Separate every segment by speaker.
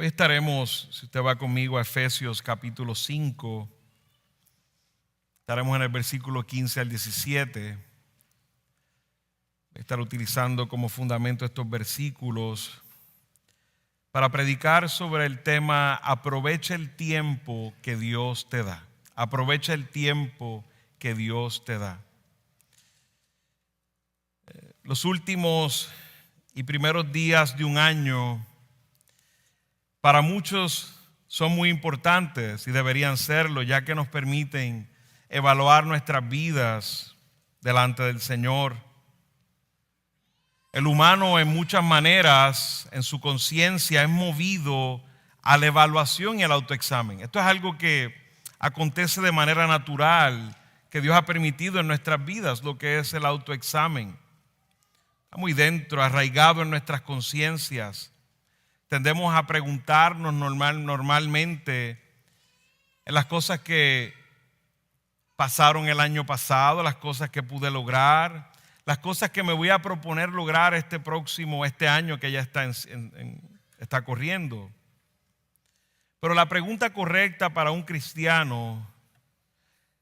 Speaker 1: Hoy estaremos, si usted va conmigo a Efesios capítulo 5, estaremos en el versículo 15 al 17. Voy a estar utilizando como fundamento estos versículos para predicar sobre el tema aprovecha el tiempo que Dios te da. Aprovecha el tiempo que Dios te da. Los últimos y primeros días de un año para muchos son muy importantes y deberían serlo, ya que nos permiten evaluar nuestras vidas delante del Señor. El humano en muchas maneras, en su conciencia, es movido a la evaluación y al autoexamen. Esto es algo que acontece de manera natural, que Dios ha permitido en nuestras vidas, lo que es el autoexamen. Está muy dentro, arraigado en nuestras conciencias. Tendemos a preguntarnos normalmente en las cosas que pasaron el año pasado, las cosas que pude lograr, las cosas que me voy a proponer lograr este año que ya está corriendo. Pero la pregunta correcta para un cristiano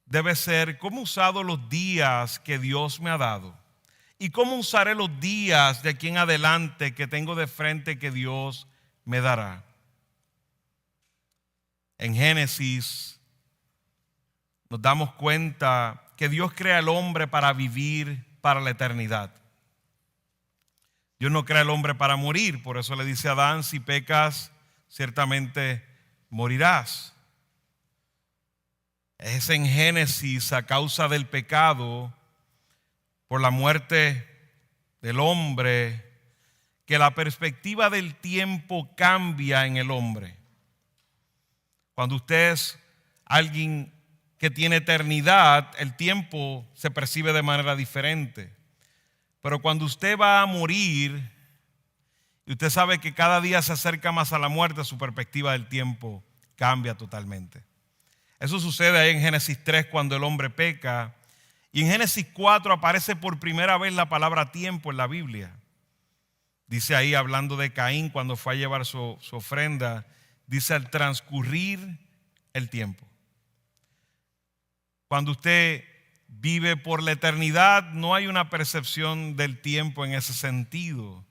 Speaker 1: debe ser: ¿cómo he usado los días que Dios me ha dado? ¿Y cómo usaré los días de aquí en adelante que tengo de frente que Dios me dará? En Génesis nos damos cuenta que Dios crea al hombre para vivir para la eternidad. Dios no crea al hombre para morir, por eso le dice a Adán: si pecas, ciertamente morirás. Es en Génesis, a causa del pecado, por la muerte del hombre, que la perspectiva del tiempo cambia en el hombre. Cuando usted es alguien que tiene eternidad, el tiempo se percibe de manera diferente. Pero cuando usted va a morir y usted sabe que cada día se acerca más a la muerte, su perspectiva del tiempo cambia totalmente. Eso sucede ahí en Génesis 3 cuando el hombre peca. Y en Génesis 4 aparece por primera vez la palabra tiempo en la Biblia. Dice ahí, hablando de Caín cuando fue a llevar su ofrenda, dice: al transcurrir el tiempo. Cuando usted vive por la eternidad, no hay una percepción del tiempo en ese sentido.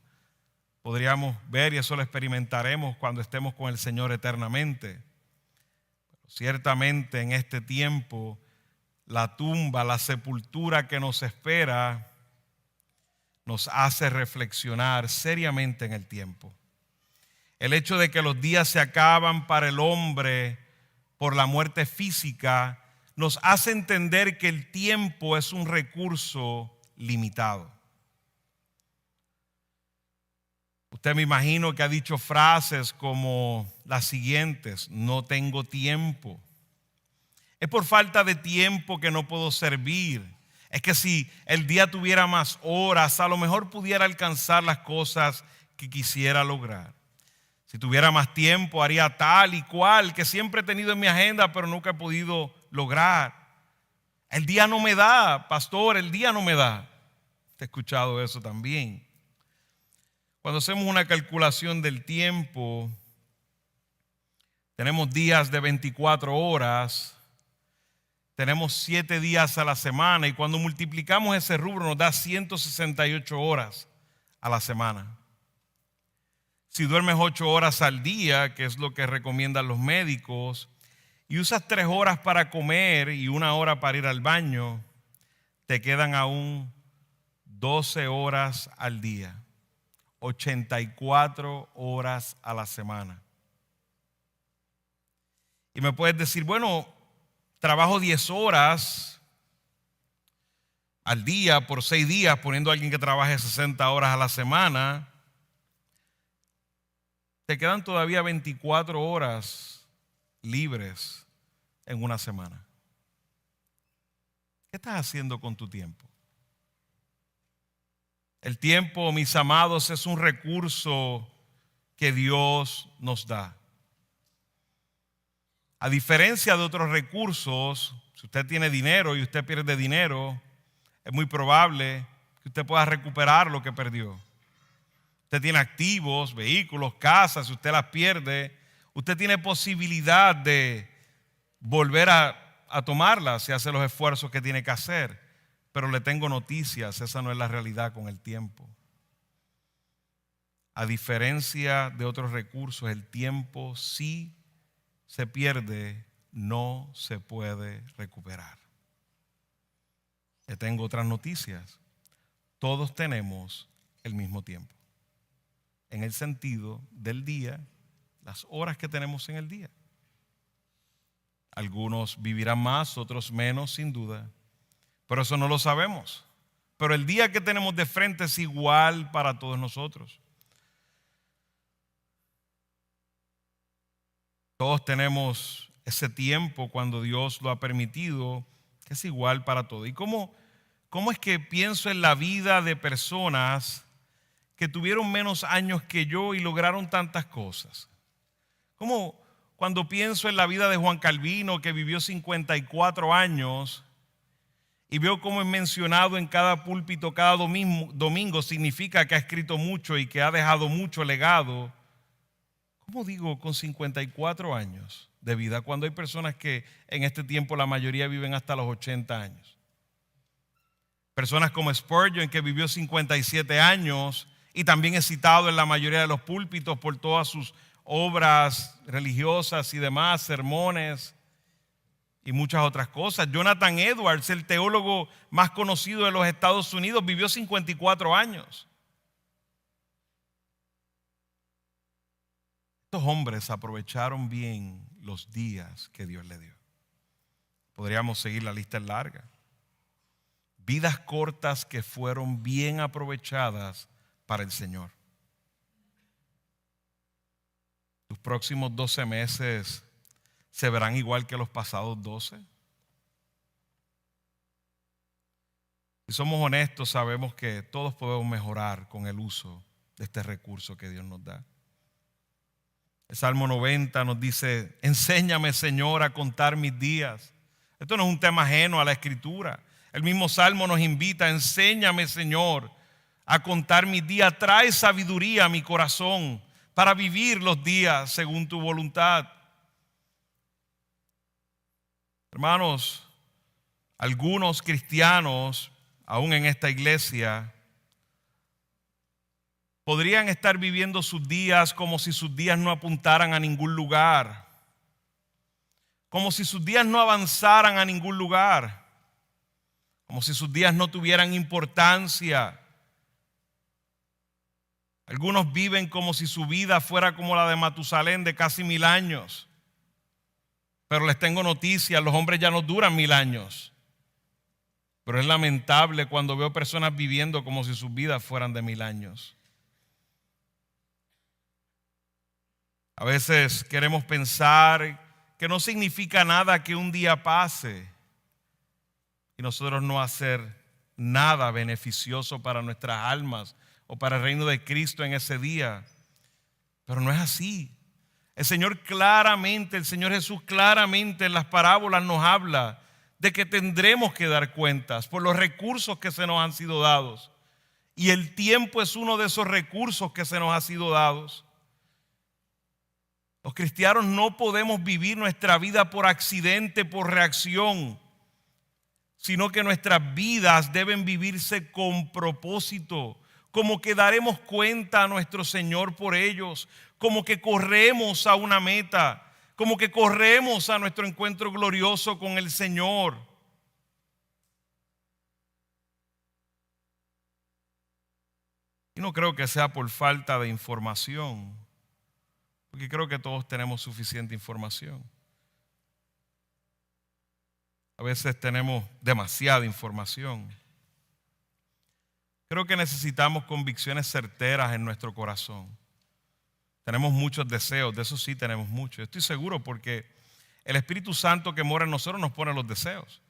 Speaker 1: Podríamos ver, y eso lo experimentaremos cuando estemos con el Señor eternamente. Pero ciertamente en este tiempo, la tumba, la sepultura que nos espera, nos hace reflexionar seriamente en el tiempo. El hecho de que los días se acaban para el hombre por la muerte física nos hace entender que el tiempo es un recurso limitado. Usted, me imagino que ha dicho frases como las siguientes: no tengo tiempo. Es por falta de tiempo que no puedo servir. Es que si el día tuviera más horas, a lo mejor pudiera alcanzar las cosas que quisiera lograr. Si tuviera más tiempo, haría tal y cual que siempre he tenido en mi agenda, pero nunca he podido lograr. El día no me da, pastor, el día no me da. Te he escuchado eso también. Cuando hacemos una calculación del tiempo, tenemos días de 24 horas. Tenemos 7 días a la semana, y cuando multiplicamos ese rubro nos da 168 horas a la semana. Si duermes 8 horas al día, que es lo que recomiendan los médicos, y usas 3 horas para comer y 1 hora para ir al baño, te quedan aún 12 horas al día, 84 horas a la semana. Y me puedes decir: bueno, trabajo 10 horas al día por 6 días, poniendo a alguien que trabaje 60 horas a la semana. Te quedan todavía 24 horas libres en una semana. ¿Qué estás haciendo con tu tiempo? El tiempo, mis amados, es un recurso que Dios nos da. A diferencia de otros recursos, si usted tiene dinero y usted pierde dinero, es muy probable que usted pueda recuperar lo que perdió. Usted tiene activos, vehículos, casas, si usted las pierde, Usted tiene posibilidad de volver a tomarla si hace los esfuerzos que tiene que hacer. Pero le tengo noticias, esa no es la realidad con el tiempo. A diferencia de otros recursos, el tiempo sí se pierde, no se puede recuperar. Le tengo otras noticias. Todos tenemos el mismo tiempo. En el sentido del día, las horas que tenemos en el día. Algunos vivirán más, otros menos, sin duda. Pero eso no lo sabemos. Pero el día que tenemos de frente es igual para todos nosotros. Todos tenemos ese tiempo cuando Dios lo ha permitido, que es igual para todos. ¿Y cómo es que pienso en la vida de personas que tuvieron menos años que yo y lograron tantas cosas? Como cuando pienso en la vida de Juan Calvino, que vivió 54 años, y veo cómo es mencionado en cada púlpito cada domingo, significa que ha escrito mucho y que ha dejado mucho legado. ¿Cómo digo con 54 años de vida cuando hay personas que en este tiempo la mayoría viven hasta los 80 años? Personas como Spurgeon, que vivió 57 años y también es citado en la mayoría de los púlpitos por todas sus obras religiosas y demás, sermones y muchas otras cosas. Jonathan Edwards, el teólogo más conocido de los Estados Unidos, vivió 54 años. Estos hombres aprovecharon bien los días que Dios les dio. Podríamos seguir, la lista es larga. Vidas cortas que fueron bien aprovechadas para el Señor. Tus próximos 12 meses se verán igual que los pasados 12. Si somos honestos, sabemos que todos podemos mejorar con el uso de este recurso que Dios nos da. El Salmo 90 nos dice: enséñame, Señor, a contar mis días. Esto no es un tema ajeno a la Escritura. El mismo Salmo nos invita: enséñame, Señor, a contar mis días. Trae sabiduría a mi corazón para vivir los días según tu voluntad. Hermanos, algunos cristianos, aún en esta iglesia, podrían estar viviendo sus días como si sus días no apuntaran a ningún lugar, como si sus días no avanzaran a ningún lugar, como si sus días no tuvieran importancia. Algunos viven como si su vida fuera como la de Matusalén, de casi 1000 años. Pero les tengo noticias: los hombres ya no duran 1000 años. Pero es lamentable cuando veo personas viviendo como si sus vidas fueran de 1000 años. A veces queremos pensar que no significa nada que un día pase y nosotros no hacer nada beneficioso para nuestras almas o para el reino de Cristo en ese día. Pero no es así. El Señor Jesús claramente en las parábolas nos habla de que tendremos que dar cuentas por los recursos que se nos han sido dados. Y el tiempo es uno de esos recursos que se nos ha sido dados. Los cristianos no podemos vivir nuestra vida por accidente, por reacción, sino que nuestras vidas deben vivirse con propósito, como que daremos cuenta a nuestro Señor por ellos, como que corremos a una meta, como que corremos a nuestro encuentro glorioso con el Señor. Y no creo que sea por falta de información, porque creo que todos tenemos suficiente información. A veces tenemos demasiada información. Creo que necesitamos convicciones certeras en nuestro corazón. Tenemos muchos deseos, de eso sí tenemos muchos. Estoy seguro porque el Espíritu Santo que mora en nosotros nos pone los deseos.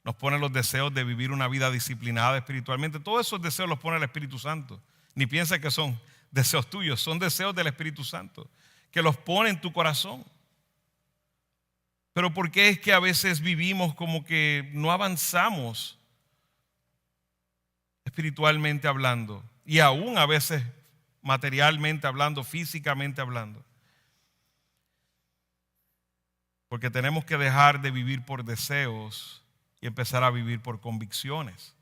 Speaker 1: Nos pone los deseos de vivir una vida disciplinada espiritualmente. Todos esos deseos los pone el Espíritu Santo. Ni pienses que son deseos tuyos, son deseos del Espíritu Santo que los pone en tu corazón. Pero ¿por qué es que a veces vivimos como que no avanzamos espiritualmente hablando? Y aún a veces materialmente hablando, físicamente hablando. Porque tenemos que dejar de vivir por deseos y empezar a vivir por convicciones.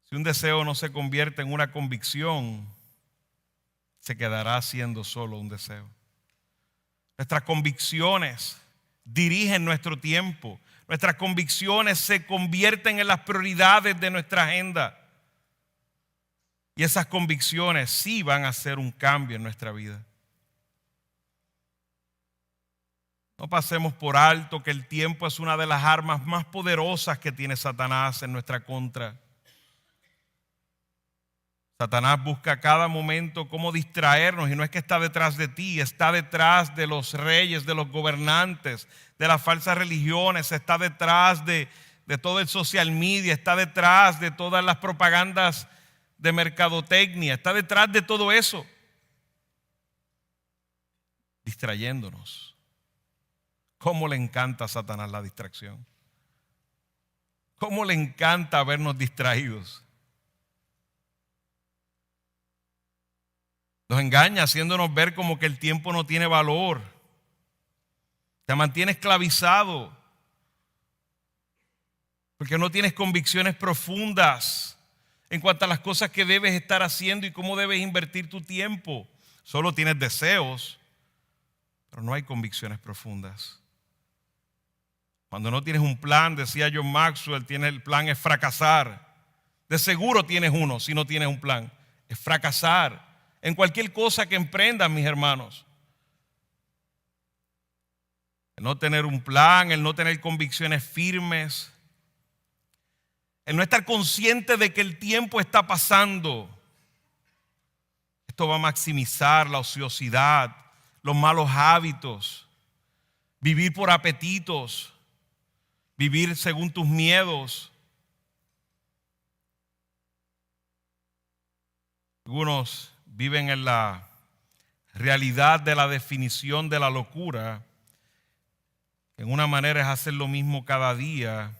Speaker 1: Si un deseo no se convierte en una convicción, se quedará siendo solo un deseo. Nuestras convicciones dirigen nuestro tiempo. Nuestras convicciones se convierten en las prioridades de nuestra agenda. Y esas convicciones sí van a hacer un cambio en nuestra vida. No pasemos por alto que el tiempo es una de las armas más poderosas que tiene Satanás en nuestra contra. Satanás busca a cada momento cómo distraernos, y no es que está detrás de ti, está detrás de los reyes, de los gobernantes, de las falsas religiones, está detrás de todo el social media, está detrás de todas las propagandas de mercadotecnia, está detrás de todo eso, distrayéndonos. ¿Cómo le encanta a Satanás la distracción? ¿Cómo le encanta vernos distraídos? Nos engaña haciéndonos ver como que el tiempo no tiene valor. Te mantiene esclavizado porque no tienes convicciones profundas en cuanto a las cosas que debes estar haciendo y cómo debes invertir tu tiempo. Solo tienes deseos, pero no hay convicciones profundas. Cuando no tienes un plan, decía John Maxwell, el plan es fracasar. De seguro tienes uno si no tienes un plan. Es fracasar en cualquier cosa que emprendas, mis hermanos. El no tener un plan, el no tener convicciones firmes, el no estar consciente de que el tiempo está pasando. Esto va a maximizar la ociosidad, los malos hábitos, vivir por apetitos, vivir según tus miedos. Algunos viven en la realidad de la definición de la locura. En una manera es hacer lo mismo cada día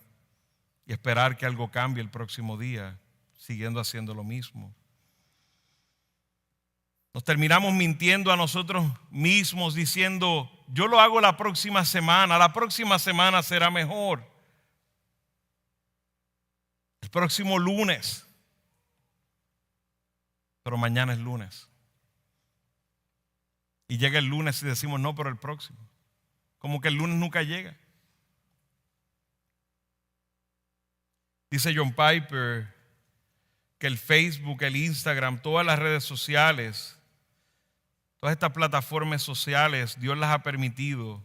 Speaker 1: y esperar que algo cambie el próximo día, siguiendo haciendo lo mismo. Nos terminamos mintiendo a nosotros mismos diciendo, yo lo hago la próxima semana será mejor. El próximo lunes. Pero mañana es lunes. Y llega el lunes y decimos, no, pero el próximo. Como que el lunes nunca llega. Dice John Piper que el Facebook, el Instagram, todas las redes sociales, todas estas plataformas sociales, Dios las ha permitido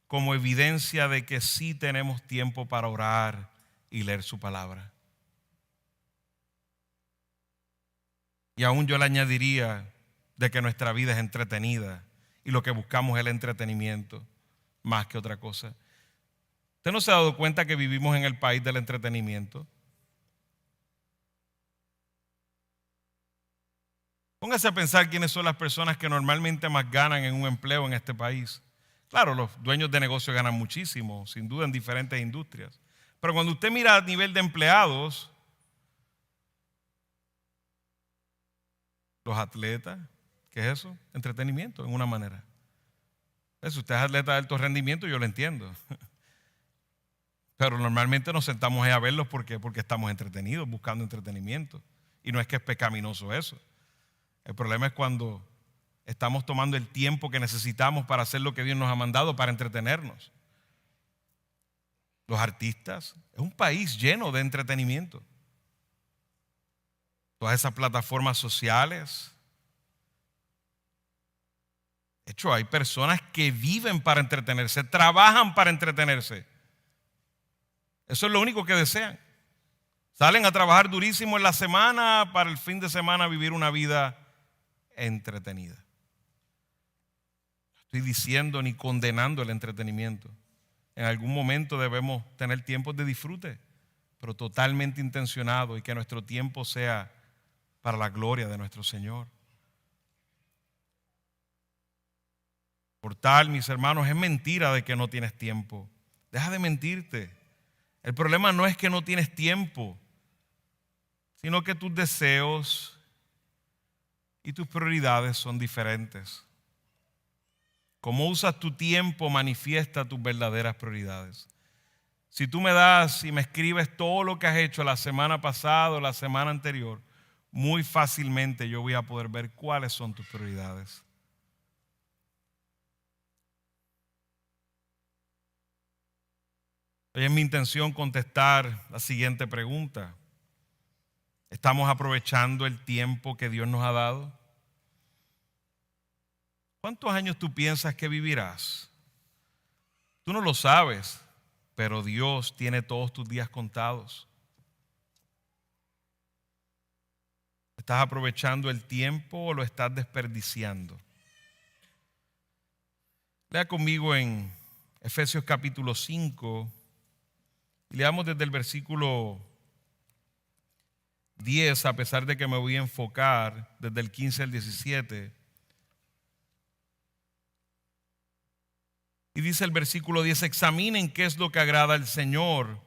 Speaker 1: como evidencia de que sí tenemos tiempo para orar y leer su palabra. Y aún yo le añadiría de que nuestra vida es entretenida y lo que buscamos es el entretenimiento más que otra cosa. ¿Usted no se ha dado cuenta que vivimos en el país del entretenimiento? Póngase a pensar quiénes son las personas que normalmente más ganan en un empleo en este país. Claro, los dueños de negocios ganan muchísimo, sin duda en diferentes industrias. Pero cuando usted mira a nivel de empleados, los atletas, ¿qué es eso? Entretenimiento, en una manera. Si usted es atleta de alto rendimiento, yo lo entiendo. Pero normalmente nos sentamos ahí a verlos porque estamos entretenidos, buscando entretenimiento. Y no es que es pecaminoso eso. El problema es cuando estamos tomando el tiempo que necesitamos para hacer lo que Dios nos ha mandado, para entretenernos. Los artistas, es un país lleno de entretenimiento. Todas esas plataformas sociales. De hecho, hay personas que viven para entretenerse, trabajan para entretenerse. Eso es lo único que desean. Salen a trabajar durísimo en la semana para el fin de semana vivir una vida entretenida. No estoy diciendo ni condenando el entretenimiento. En algún momento debemos tener tiempos de disfrute, pero totalmente intencionado, y que nuestro tiempo sea para la gloria de nuestro Señor. Por tal, mis hermanos, es mentira de que no tienes tiempo. Deja de mentirte. El problema no es que no tienes tiempo, sino que tus deseos y tus prioridades son diferentes. Cómo usas tu tiempo manifiesta tus verdaderas prioridades. Si tú me das y me escribes todo lo que has hecho la semana pasada o la semana anterior, muy fácilmente yo voy a poder ver cuáles son tus prioridades. Hoy es mi intención contestar la siguiente pregunta. ¿Estamos aprovechando el tiempo que Dios nos ha dado? ¿Cuántos años tú piensas que vivirás? Tú no lo sabes, pero Dios tiene todos tus días contados. ¿Estás aprovechando el tiempo o lo estás desperdiciando? Lea conmigo en Efesios capítulo 5 y leamos desde el versículo 10, a pesar de que me voy a enfocar desde el 15 al 17. Y dice el versículo 10, examinen qué es lo que agrada al Señor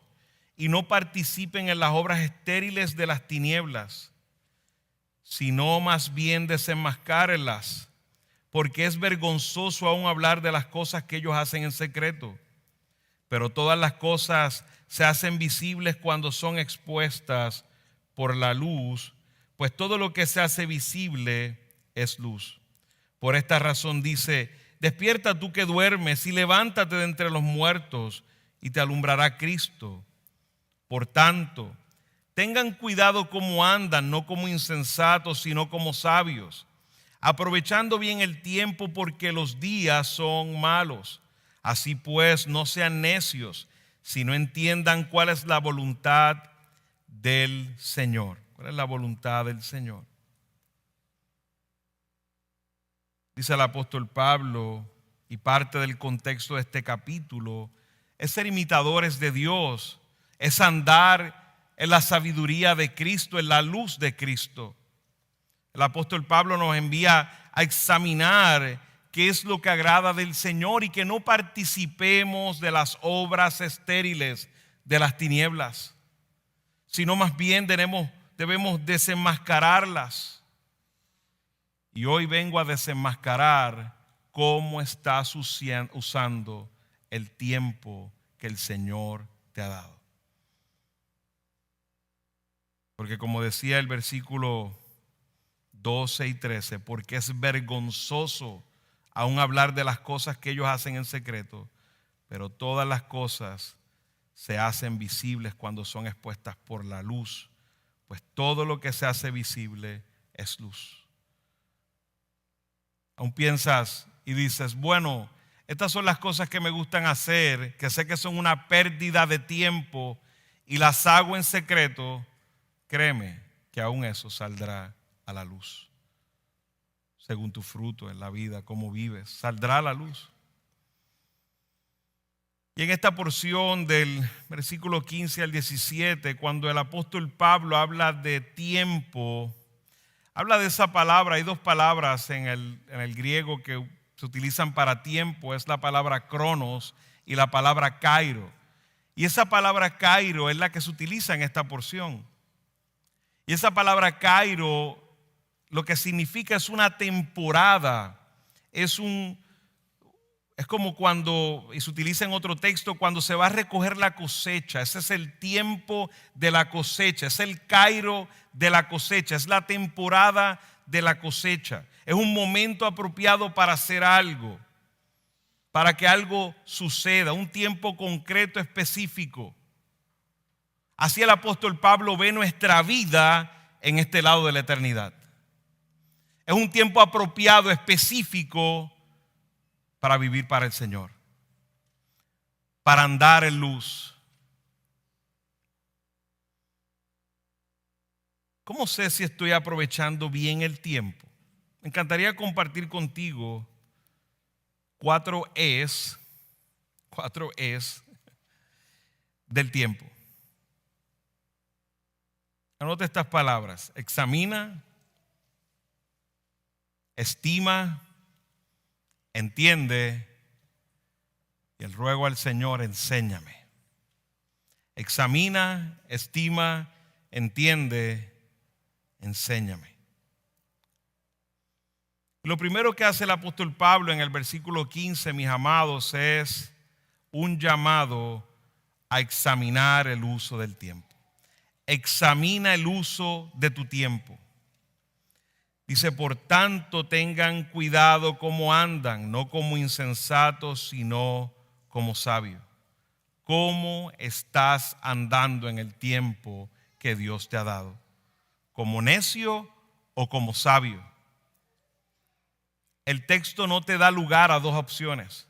Speaker 1: y no participen en las obras estériles de las tinieblas, sino más bien desenmascárenlas, porque es vergonzoso aún hablar de las cosas que ellos hacen en secreto. Pero todas las cosas se hacen visibles cuando son expuestas por la luz, pues todo lo que se hace visible es luz. Por esta razón dice, despierta tú que duermes y levántate de entre los muertos y te alumbrará Cristo. Por tanto, tengan cuidado cómo andan, no como insensatos, sino como sabios, aprovechando bien el tiempo porque los días son malos. Así pues, no sean necios, sino entiendan cuál es la voluntad del Señor. ¿Cuál es la voluntad del Señor? Dice el apóstol Pablo, y parte del contexto de este capítulo, es ser imitadores de Dios, es andar en la sabiduría de Cristo, en la luz de Cristo. El apóstol Pablo nos envía a examinar qué es lo que agrada del Señor y que no participemos de las obras estériles de las tinieblas, sino más bien debemos desenmascararlas. Y hoy vengo a desenmascarar cómo estás usando el tiempo que el Señor te ha dado. Porque como decía el versículo 12 y 13, porque es vergonzoso aún hablar de las cosas que ellos hacen en secreto, pero todas las cosas se hacen visibles cuando son expuestas por la luz, pues todo lo que se hace visible es luz. Aún piensas y dices, bueno, estas son las cosas que me gustan hacer, que sé que son una pérdida de tiempo y las hago en secreto. Créeme que aún eso saldrá a la luz. Según tu fruto en la vida, cómo vives, saldrá a la luz. Y en esta porción del versículo 15 al 17, cuando el apóstol Pablo habla de tiempo, habla de esa palabra. Hay dos palabras en el griego que se utilizan para tiempo, es la palabra cronos y la palabra kairo. Y esa palabra kairo es la que se utiliza en esta porción. Y esa palabra kairo lo que significa es una temporada, es como cuando, y se utiliza en otro texto, cuando se va a recoger la cosecha. Ese es el tiempo de la cosecha, es el kairo de la cosecha, es la temporada de la cosecha. Es un momento apropiado para hacer algo, para que algo suceda, un tiempo concreto, específico. Así el apóstol Pablo ve nuestra vida en este lado de la eternidad. Es un tiempo apropiado, específico, para vivir para el Señor, para andar en luz. ¿Cómo sé si estoy aprovechando bien el tiempo? Me encantaría compartir contigo 4 es del tiempo. Anota estas palabras: examina, estima, entiende y el ruego al Señor, enséñame. Examina, estima, entiende, enséñame. Lo primero que hace el apóstol Pablo en el versículo 15, mis amados, es un llamado a examinar el uso del tiempo. Examina el uso de tu tiempo. Dice, por tanto, tengan cuidado cómo andan, no como insensatos, sino como sabios. ¿Cómo estás andando en el tiempo que Dios te ha dado? ¿Como necio o como sabio? El texto no te da lugar a dos opciones.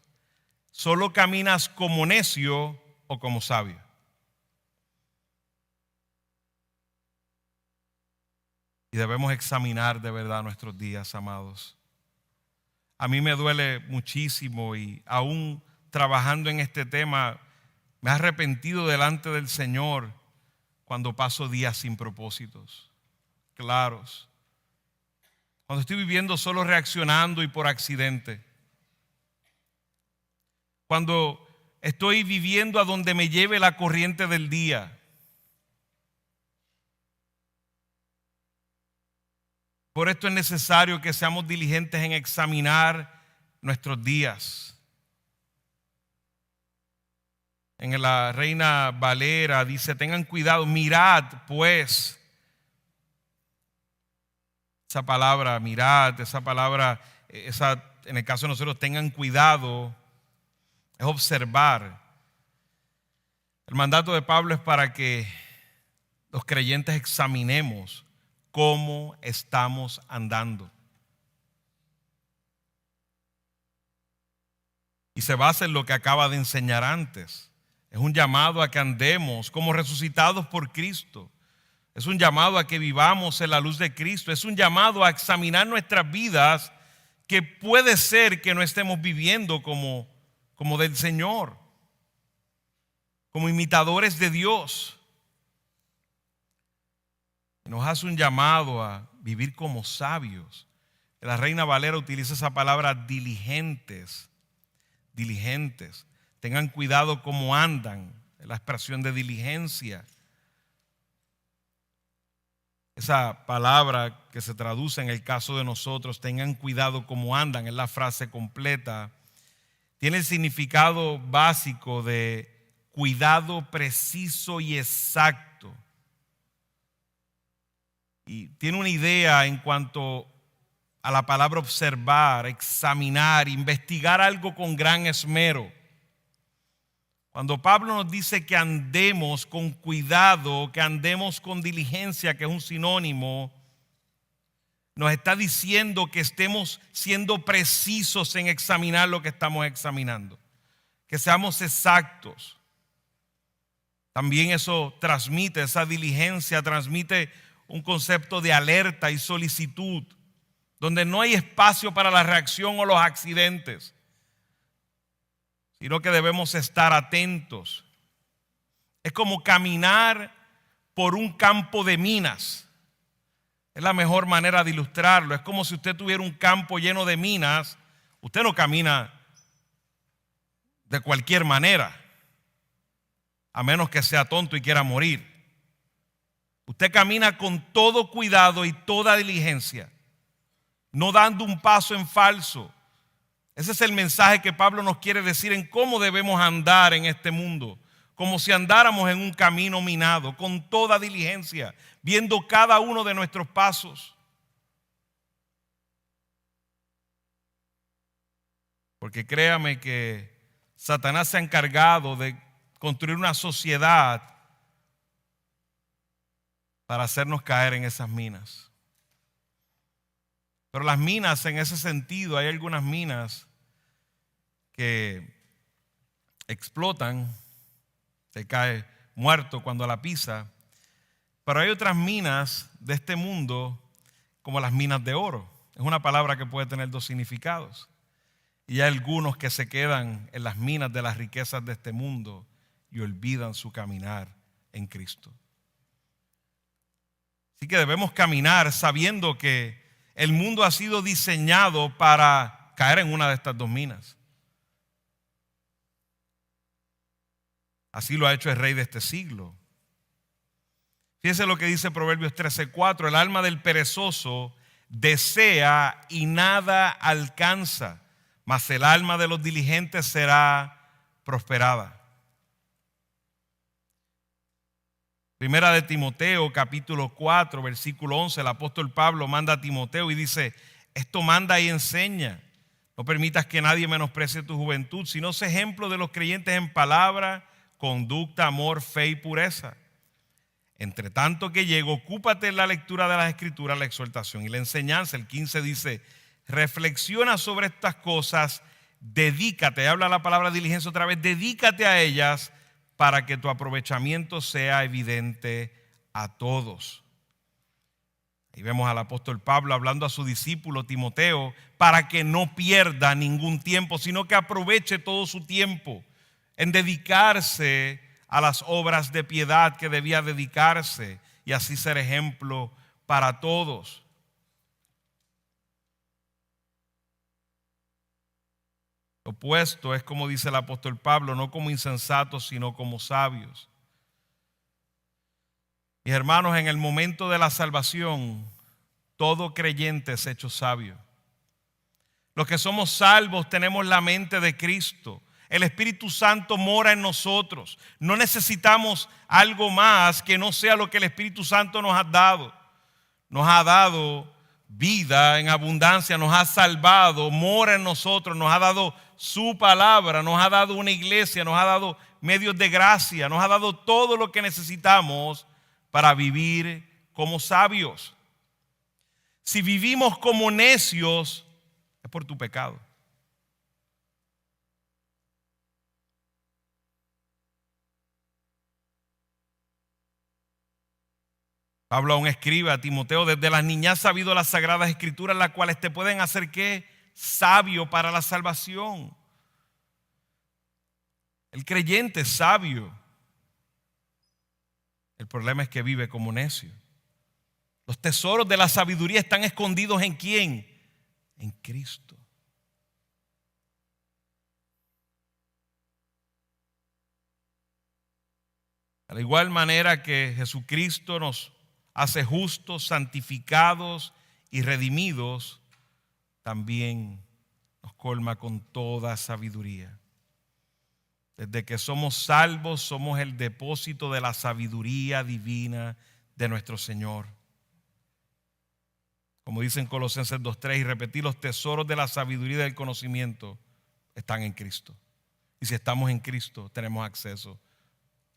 Speaker 1: Solo caminas como necio o como sabio. Y debemos examinar de verdad nuestros días, amados. A mí me duele muchísimo y aún trabajando en este tema, me he arrepentido delante del Señor cuando paso días sin propósitos claros. Cuando estoy viviendo solo reaccionando y por accidente. Cuando estoy viviendo a donde me lleve la corriente del día. Por esto es necesario que seamos diligentes en examinar nuestros días. En la Reina Valera dice, tengan cuidado, mirad pues. Esa palabra, mirad, esa palabra, en el caso de nosotros, tengan cuidado, es observar. El mandato de Pablo es para que los creyentes examinemos cómo estamos andando. Y se basa en lo que acaba de enseñar antes. Es un llamado a que andemos como resucitados por Cristo. Es un llamado a que vivamos en la luz de Cristo. Es un llamado a examinar nuestras vidas, que puede ser que no estemos viviendo como del Señor, como imitadores de Dios. Nos hace un llamado a vivir como sabios. La Reina Valera utiliza esa palabra diligentes. Diligentes. Tengan cuidado cómo andan. La expresión de diligencia. Esa palabra que se traduce en el caso de nosotros, tengan cuidado cómo andan, es la frase completa. Tiene el significado básico de cuidado preciso y exacto. Y tiene una idea en cuanto a la palabra observar, examinar, investigar algo con gran esmero. Cuando Pablo nos dice que andemos con cuidado, que andemos con diligencia, que es un sinónimo, nos está diciendo que estemos siendo precisos en examinar lo que estamos examinando, que seamos exactos. También eso transmite, esa diligencia transmite un concepto de alerta y solicitud, donde no hay espacio para la reacción o los accidentes, sino que debemos estar atentos. Es como caminar por un campo de minas. Es la mejor manera de ilustrarlo. Es como si usted tuviera un campo lleno de minas. Usted no camina de cualquier manera, a menos que sea tonto y quiera morir. Usted camina con todo cuidado y toda diligencia, no dando un paso en falso. Ese es el mensaje que Pablo nos quiere decir en cómo debemos andar en este mundo, como si andáramos en un camino minado, con toda diligencia, viendo cada uno de nuestros pasos. Porque créame que Satanás se ha encargado de construir una sociedad para hacernos caer en esas minas. Pero las minas, en ese sentido, hay algunas minas que explotan, se cae muerto cuando la pisa, pero hay otras minas de este mundo como las minas de oro. Es una palabra que puede tener dos significados. Y hay algunos que se quedan en las minas de las riquezas de este mundo y olvidan su caminar en Cristo. Así que debemos caminar sabiendo que el mundo ha sido diseñado para caer en una de estas dos minas. Así lo ha hecho el rey de este siglo. Fíjense lo que dice Proverbios 13:4. El alma del perezoso desea y nada alcanza, mas el alma de los diligentes será prosperada. Primera de Timoteo, capítulo 4, versículo 11, el apóstol Pablo manda a Timoteo y dice: esto manda y enseña. No permitas que nadie menosprecie tu juventud, sino sé ejemplo de los creyentes en palabra, conducta, amor, fe y pureza. Entre tanto que llego, ocúpate en la lectura de las Escrituras, la exhortación y la enseñanza. El 15 dice: reflexiona sobre estas cosas, dedícate, habla la palabra diligencia otra vez, dedícate a ellas para que tu aprovechamiento sea evidente a todos. Ahí vemos al apóstol Pablo hablando a su discípulo Timoteo para que no pierda ningún tiempo, sino que aproveche todo su tiempo en dedicarse a las obras de piedad que debía dedicarse y así ser ejemplo para todos. Lo opuesto es, como dice el apóstol Pablo, no como insensatos, sino como sabios. Mis hermanos, en el momento de la salvación, todo creyente es hecho sabio. Los que somos salvos tenemos la mente de Cristo. El Espíritu Santo mora en nosotros. No necesitamos algo más que no sea lo que el Espíritu Santo nos ha dado. Nos ha dado vida en abundancia, nos ha salvado, mora en nosotros, nos ha dado su palabra, nos ha dado una iglesia, nos ha dado medios de gracia, nos ha dado todo lo que necesitamos para vivir como sabios. Si vivimos como necios, es por tu pecado. Pablo aún escribe a Timoteo: desde las niñas has sabido las sagradas escrituras, las cuales te pueden hacer ¿qué? Sabio para la salvación. El creyente es sabio. El problema es que vive como necio. Los tesoros de la sabiduría están escondidos ¿en quién? En Cristo. De la igual manera que Jesucristo nos hace justos, santificados y redimidos, también nos colma con toda sabiduría. Desde que somos salvos, somos el depósito de la sabiduría divina de nuestro Señor. Como dice en Colosenses 2:3, y repetí: los tesoros de la sabiduría y del conocimiento están en Cristo. Y si estamos en Cristo, tenemos acceso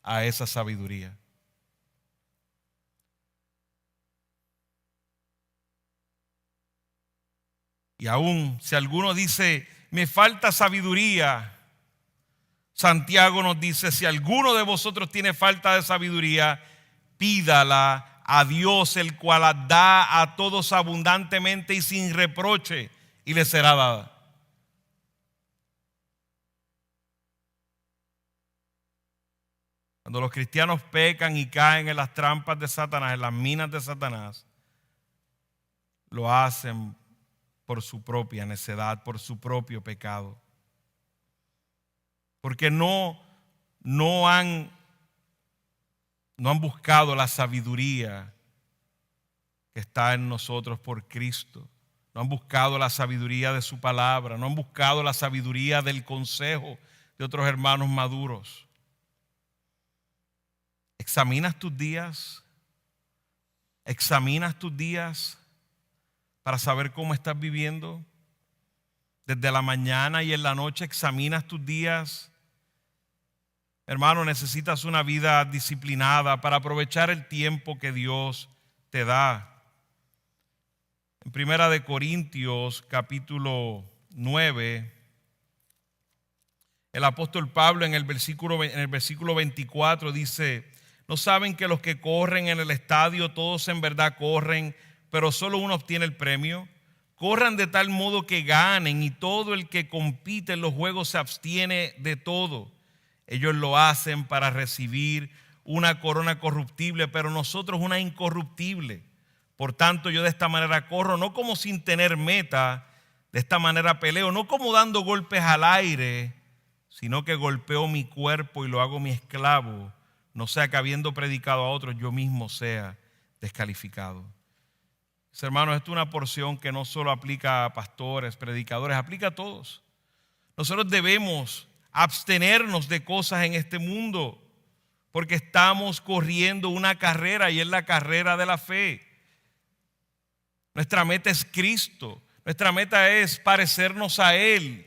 Speaker 1: a esa sabiduría. Y aún si alguno dice: me falta sabiduría, Santiago nos dice: si alguno de vosotros tiene falta de sabiduría, pídala a Dios, el cual la da a todos abundantemente y sin reproche, y le será dada. Cuando los cristianos pecan y caen en las trampas de Satanás, en las minas de Satanás, lo hacen por su propia necedad, por su propio pecado. Porque no han buscado la sabiduría que está en nosotros por Cristo. No han buscado la sabiduría de su palabra. No han buscado la sabiduría del consejo de otros hermanos maduros. ¿Examinas tus días? ¿Examinas tus días para saber cómo estás viviendo? Desde la mañana y en la noche examinas tus días. Hermano, necesitas una vida disciplinada para aprovechar el tiempo que Dios te da. En Primera de Corintios, capítulo 9, el apóstol Pablo en el versículo 24 dice: ¿no saben que los que corren en el estadio, todos en verdad corren, pero solo uno obtiene el premio? Corran de tal modo que ganen, y todo el que compite en los juegos se abstiene de todo. Ellos lo hacen para recibir una corona corruptible, pero nosotros una incorruptible. Por tanto, yo de esta manera corro, no como sin tener meta, de esta manera peleo, no como dando golpes al aire, sino que golpeo mi cuerpo y lo hago mi esclavo, no sea que habiendo predicado a otros yo mismo sea descalificado. Hermanos, esto es una porción que no solo aplica a pastores, predicadores, aplica a todos. Nosotros debemos abstenernos de cosas en este mundo porque estamos corriendo una carrera y es la carrera de la fe. Nuestra meta es Cristo. Nuestra meta es parecernos a Él.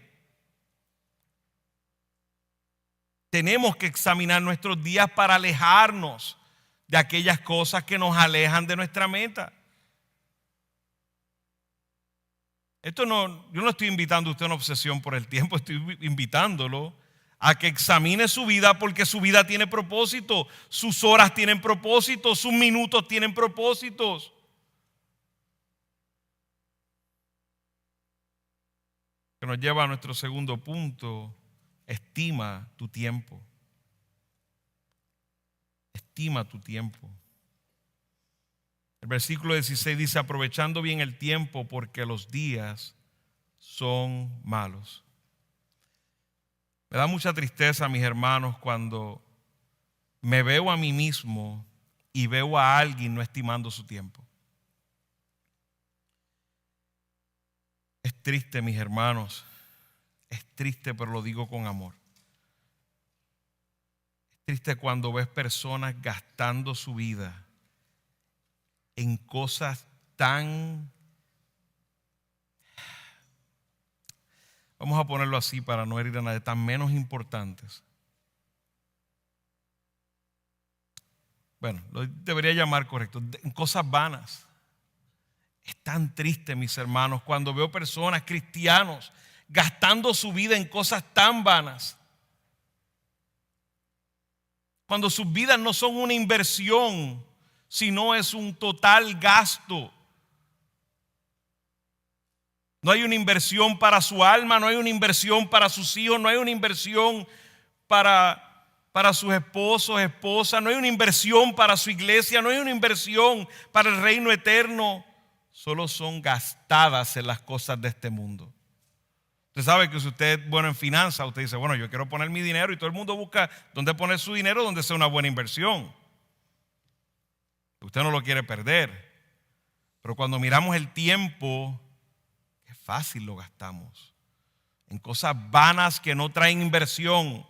Speaker 1: Tenemos que examinar nuestros días para alejarnos de aquellas cosas que nos alejan de nuestra meta. Yo no estoy invitando a usted a una obsesión por el tiempo, estoy invitándolo a que examine su vida porque su vida tiene propósito, sus horas tienen propósito, sus minutos tienen propósitos. Que nos lleva a nuestro segundo punto: estima tu tiempo. Estima tu tiempo. El versículo 16 dice: aprovechando bien el tiempo porque los días son malos. Me da mucha tristeza, mis hermanos, cuando me veo a mí mismo y veo a alguien no estimando su tiempo. Es triste, mis hermanos, es triste, pero lo digo con amor. Es triste cuando ves personas gastando su vida en cosas tan, vamos a ponerlo así para no herir a nadie, tan menos importantes. Bueno, lo debería llamar correcto, en cosas vanas. Es tan triste, mis hermanos, cuando veo personas, cristianos, gastando su vida en cosas tan vanas. Cuando sus vidas no son una inversión, sino es un total gasto. No hay una inversión para su alma, no hay una inversión para sus hijos, no hay una inversión para sus esposos, esposas, no hay una inversión para su iglesia, no hay una inversión para el reino eterno. Solo son gastadas en las cosas de este mundo. Usted sabe que si usted es bueno en finanzas, usted dice, bueno, yo quiero poner mi dinero, y todo el mundo busca dónde poner su dinero, donde sea una buena inversión. Usted no lo quiere perder. Pero cuando miramos el tiempo, qué fácil lo gastamos en cosas vanas que no traen inversión,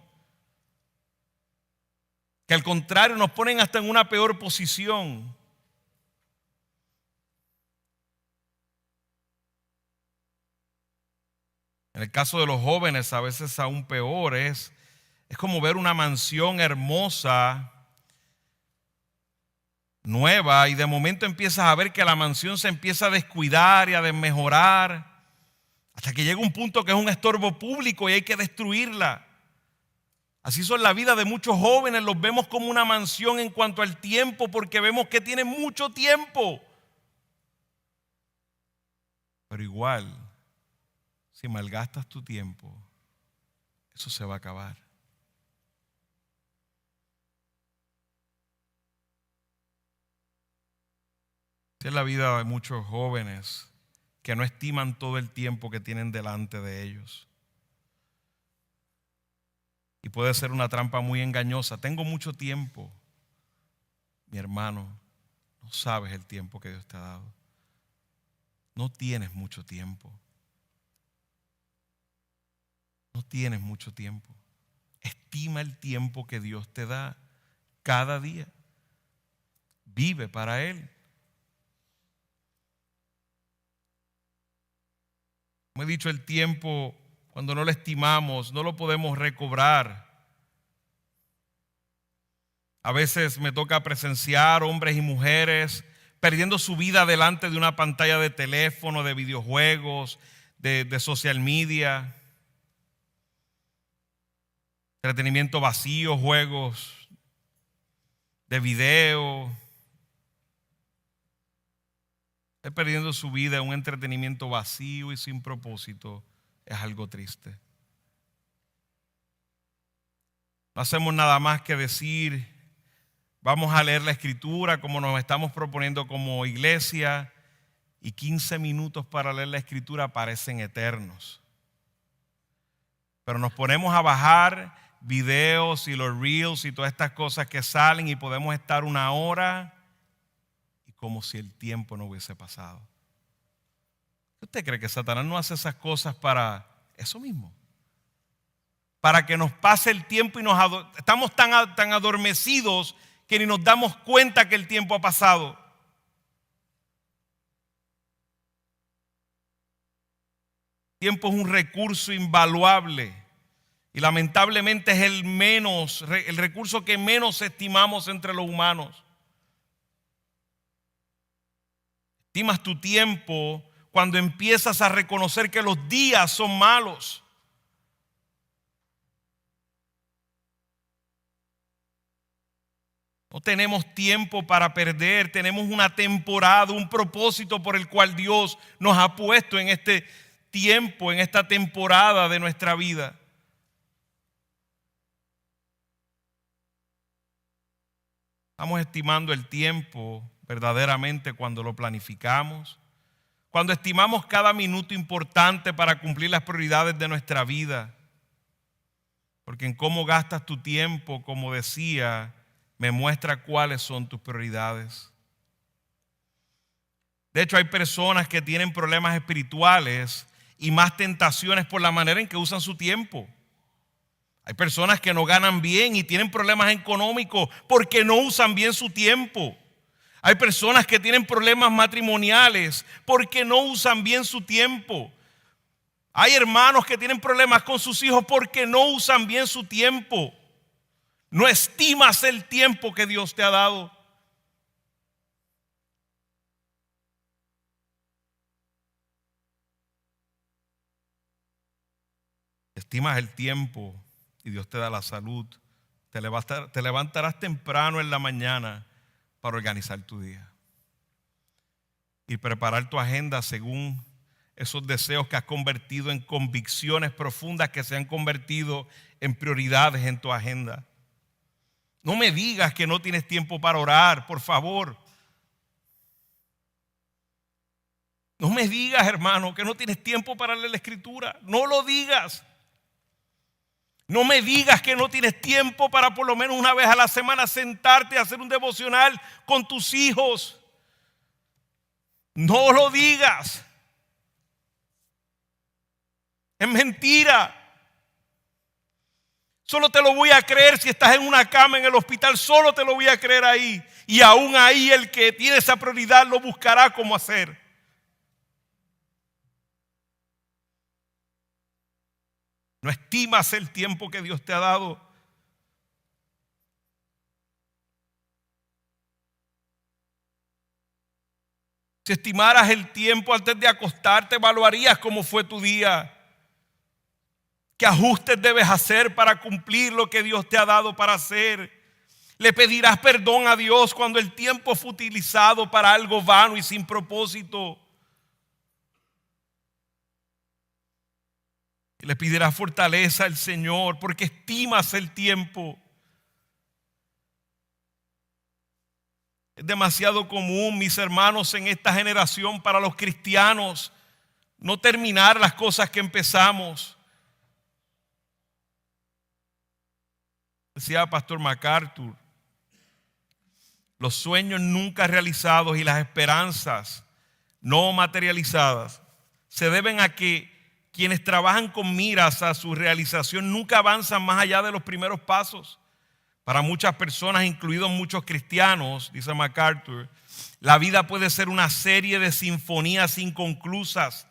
Speaker 1: que al contrario nos ponen hasta en una peor posición. En el caso de los jóvenes, a veces aún peor, es como ver una mansión hermosa, nueva, y de momento empiezas a ver que la mansión se empieza a descuidar y a desmejorar, hasta que llega un punto que es un estorbo público y hay que destruirla. Así son la vida de muchos jóvenes, los vemos como una mansión en cuanto al tiempo, porque vemos que tienen mucho tiempo. Pero igual, si malgastas tu tiempo, eso se va a acabar. Esa es la vida de muchos jóvenes que no estiman todo el tiempo que tienen delante de ellos. Y puede ser una trampa muy engañosa. Tengo mucho tiempo. Mi hermano, no sabes el tiempo que Dios te ha dado. No tienes mucho tiempo. No tienes mucho tiempo. Estima el tiempo que Dios te da cada día. Vive para Él. Como he dicho, el tiempo, cuando no lo estimamos, no lo podemos recobrar. A veces me toca presenciar hombres y mujeres perdiendo su vida delante de una pantalla de teléfono, de videojuegos, de social media, entretenimiento vacío, juegos de video. Perdiendo su vida en un entretenimiento vacío y sin propósito es algo triste. No hacemos nada más que decir, vamos a leer la Escritura como nos estamos proponiendo como iglesia, y 15 minutos para leer la Escritura parecen eternos. Pero nos ponemos a bajar videos y los reels y todas estas cosas que salen y podemos estar 1 hora. como si el tiempo no hubiese pasado. ¿Usted cree que Satanás no hace esas cosas para eso mismo? Para que nos pase el tiempo y estamos tan adormecidos que ni nos damos cuenta que el tiempo ha pasado. El tiempo es un recurso invaluable y lamentablemente es el recurso que menos estimamos entre los humanos. Estimas tu tiempo cuando empiezas a reconocer que los días son malos. No tenemos tiempo para perder, tenemos una temporada, un propósito por el cual Dios nos ha puesto en este tiempo, en esta temporada de nuestra vida. Estamos estimando el tiempo verdaderamente cuando lo planificamos, cuando estimamos cada minuto importante para cumplir las prioridades de nuestra vida. Porque en cómo gastas tu tiempo, como decía, me muestra cuáles son tus prioridades. De hecho, hay personas que tienen problemas espirituales y más tentaciones por la manera en que usan su tiempo. Hay personas que no ganan bien y tienen problemas económicos porque no usan bien su tiempo. Hay personas que tienen problemas matrimoniales porque no usan bien su tiempo. Hay hermanos que tienen problemas con sus hijos porque no usan bien su tiempo. No estimas el tiempo que Dios te ha dado. Estimas el tiempo y Dios te da la salud. Te levantarás temprano en la mañana para organizar tu día y preparar tu agenda según esos deseos que has convertido en convicciones profundas que se han convertido en prioridades en tu agenda. No me digas que no tienes tiempo para orar, por favor. No me digas, hermano, que no tienes tiempo para leer la Escritura. No lo digas. No me digas que no tienes tiempo para por lo menos una vez a la semana sentarte y hacer un devocional con tus hijos. No lo digas. Es mentira. Solo te lo voy a creer si estás en una cama en el hospital. Solo te lo voy a creer ahí. Y aún ahí el que tiene esa prioridad lo buscará cómo hacer. No estimas el tiempo que Dios te ha dado. Si estimaras el tiempo antes de acostarte, evaluarías cómo fue tu día. ¿Qué ajustes debes hacer para cumplir lo que Dios te ha dado para hacer? Le pedirás perdón a Dios cuando el tiempo fue utilizado para algo vano y sin propósito. Le pedirás fortaleza al Señor porque estimas el tiempo. Es demasiado común, mis hermanos, en esta generación para los cristianos no terminar las cosas que empezamos. Decía Pastor MacArthur, los sueños nunca realizados y las esperanzas no materializadas se deben a que quienes trabajan con miras a su realización nunca avanzan más allá de los primeros pasos. Para muchas personas, incluidos muchos cristianos, dice MacArthur, la vida puede ser una serie de sinfonías inconclusas.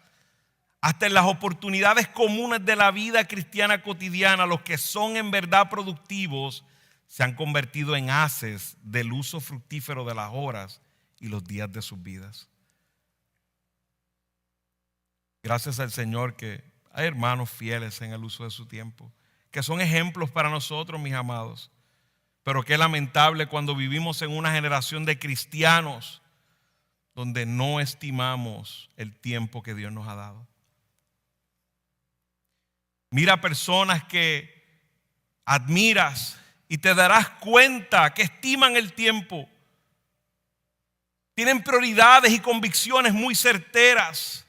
Speaker 1: Hasta en las oportunidades comunes de la vida cristiana cotidiana, los que son en verdad productivos se han convertido en haces del uso fructífero de las horas y los días de sus vidas. Gracias al Señor que hay hermanos fieles en el uso de su tiempo, que son ejemplos para nosotros, mis amados. Pero qué lamentable cuando vivimos en una generación de cristianos donde no estimamos el tiempo que Dios nos ha dado. Mira personas que admiras y te darás cuenta que estiman el tiempo. Tienen prioridades y convicciones muy certeras.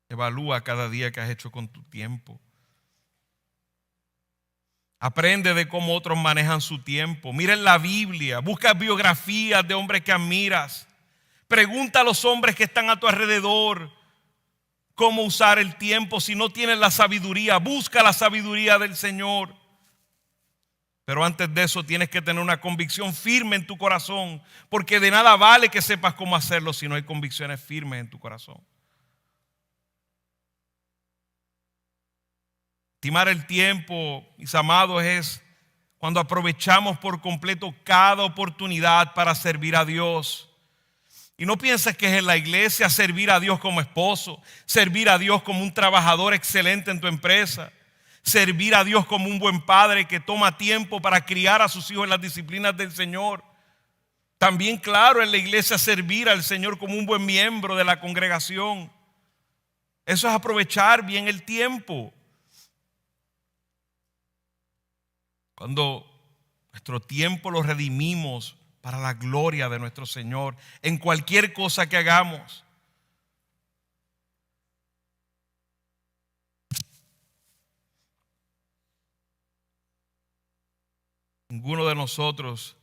Speaker 1: Evalúa cada día que has hecho con tu tiempo. Aprende de cómo otros manejan su tiempo. Mira en la Biblia, busca biografías de hombres que admiras. Pregunta a los hombres que están a tu alrededor cómo usar el tiempo. Si no tienes la sabiduría, busca la sabiduría del Señor. Pero antes de eso tienes que tener una convicción firme en tu corazón, porque de nada vale que sepas cómo hacerlo si no hay convicciones firmes en tu corazón. Estimar el tiempo, mis amados, es cuando aprovechamos por completo cada oportunidad para servir a Dios. Y no pienses que es en la iglesia servir a Dios como esposo, servir a Dios como un trabajador excelente en tu empresa, servir a Dios como un buen padre que toma tiempo para criar a sus hijos en las disciplinas del Señor. También, claro, en la iglesia servir al Señor como un buen miembro de la congregación. Eso es aprovechar bien el tiempo. Cuando nuestro tiempo lo redimimos para la gloria de nuestro Señor en cualquier cosa que hagamos. Ninguno de nosotros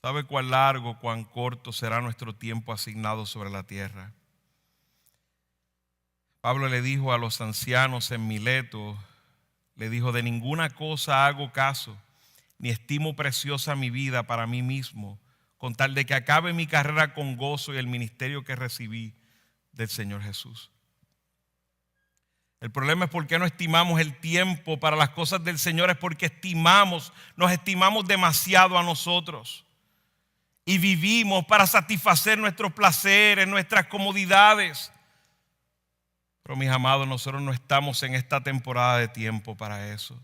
Speaker 1: sabe cuán largo, cuán corto será nuestro tiempo asignado sobre la tierra. Pablo le dijo a los ancianos en Mileto, le dijo: de ninguna cosa hago caso, ni estimo preciosa mi vida para mí mismo, con tal de que acabe mi carrera con gozo y el ministerio que recibí del Señor Jesús. El problema es por qué no estimamos el tiempo para las cosas del Señor, es porque nos estimamos demasiado a nosotros y vivimos para satisfacer nuestros placeres, nuestras comodidades. Pero mis amados, nosotros no estamos en esta temporada de tiempo para eso.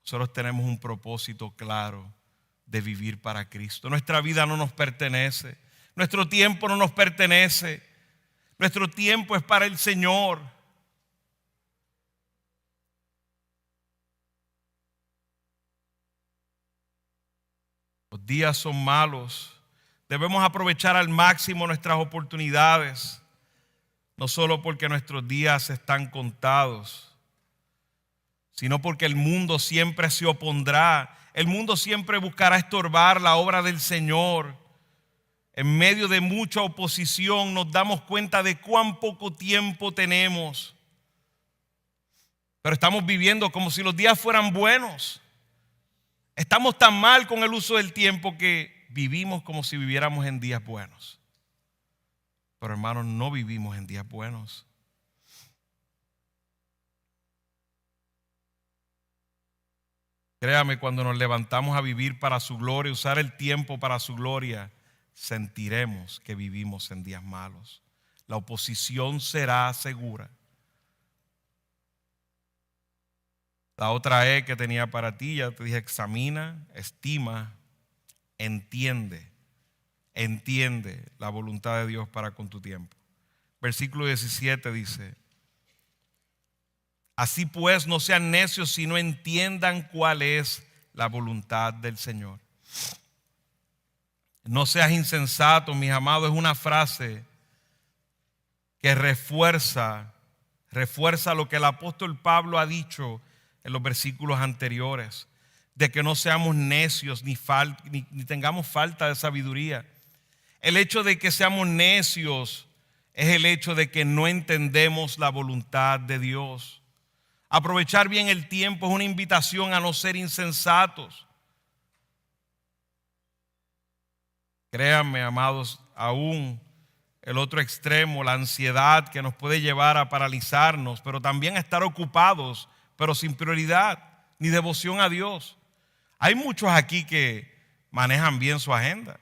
Speaker 1: Nosotros tenemos un propósito claro de vivir para Cristo. Nuestra vida no nos pertenece, nuestro tiempo no nos pertenece, nuestro tiempo es para el Señor. Los días son malos, debemos aprovechar al máximo nuestras oportunidades, no solo porque nuestros días están contados, sino porque el mundo siempre se opondrá. El mundo siempre buscará estorbar la obra del Señor. En medio de mucha oposición nos damos cuenta de cuán poco tiempo tenemos. Pero estamos viviendo como si los días fueran buenos. Estamos tan mal con el uso del tiempo que vivimos como si viviéramos en días buenos. Pero hermanos, no vivimos en días buenos. Créame, cuando nos levantamos a vivir para su gloria, usar el tiempo para su gloria, sentiremos que vivimos en días malos. La oposición será segura. La otra que tenía para ti, ya te dije: examina, estima, entiende la voluntad de Dios para con tu tiempo. Versículo 17 dice: así pues, no sean necios, sino entiendan cuál es la voluntad del Señor. No seas insensato, mis amados, es una frase que refuerza lo que el apóstol Pablo ha dicho en los versículos anteriores, de que no seamos necios ni tengamos falta de sabiduría. El hecho de que seamos necios es el hecho de que no entendemos la voluntad de Dios. Aprovechar bien el tiempo es una invitación a no ser insensatos. Créanme, amados, aún el otro extremo, la ansiedad, que nos puede llevar a paralizarnos, pero también a estar ocupados, pero sin prioridad ni devoción a Dios. Hay muchos aquí que manejan bien su agenda,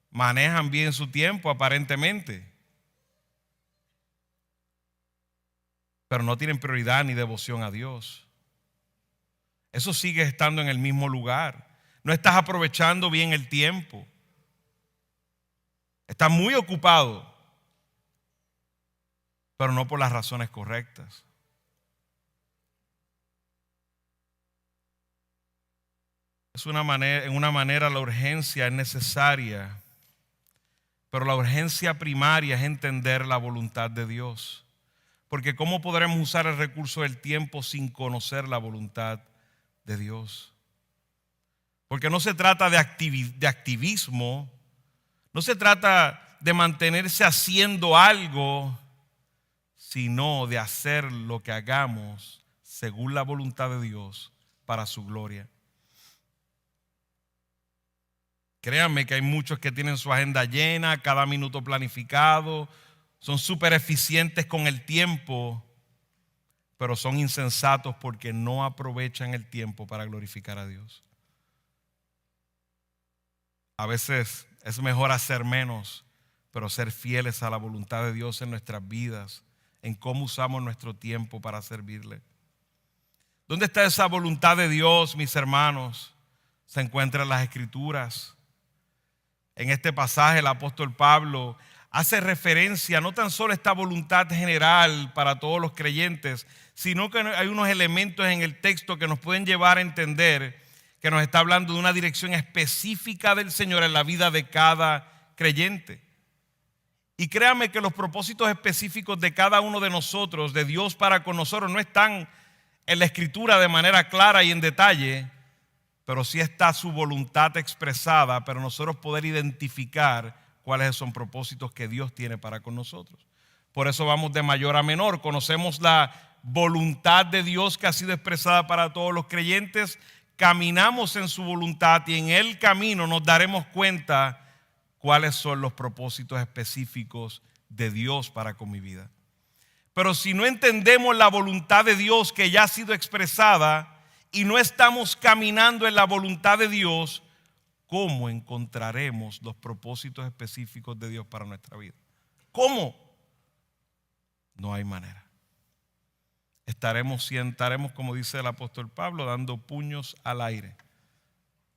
Speaker 1: manejan bien su tiempo aparentemente, pero no tienen prioridad ni devoción a Dios. Eso sigue estando en el mismo lugar. No estás aprovechando bien el tiempo. Estás muy ocupado, pero no por las razones correctas. En una manera la urgencia es necesaria, pero la urgencia primaria es entender la voluntad de Dios. Porque ¿cómo podremos usar el recurso del tiempo sin conocer la voluntad de Dios? Porque no se trata de activismo, no se trata de mantenerse haciendo algo, sino de hacer lo que hagamos según la voluntad de Dios para su gloria. Créanme que hay muchos que tienen su agenda llena, cada minuto planificado, son súper eficientes con el tiempo, pero son insensatos porque no aprovechan el tiempo para glorificar a Dios. A veces es mejor hacer menos, pero ser fieles a la voluntad de Dios en nuestras vidas, en cómo usamos nuestro tiempo para servirle. ¿Dónde está esa voluntad de Dios, mis hermanos? Se encuentra en las Escrituras. En este pasaje el apóstol Pablo hace referencia no tan solo a esta voluntad general para todos los creyentes, sino que hay unos elementos en el texto que nos pueden llevar a entender que nos está hablando de una dirección específica del Señor en la vida de cada creyente. Y créanme que los propósitos específicos de cada uno de nosotros, de Dios para con nosotros, no están en la Escritura de manera clara y en detalle, pero sí está su voluntad expresada, pero nosotros poder identificar cuáles son propósitos que Dios tiene para con nosotros. Por eso vamos de mayor a menor. Conocemos la voluntad de Dios que ha sido expresada para todos los creyentes, caminamos en su voluntad y en el camino nos daremos cuenta cuáles son los propósitos específicos de Dios para con mi vida. Pero si no entendemos la voluntad de Dios que ya ha sido expresada y no estamos caminando en la voluntad de Dios, ¿cómo encontraremos los propósitos específicos de Dios para nuestra vida? ¿Cómo? No hay manera. Estaremos, como dice el apóstol Pablo, dando puños al aire.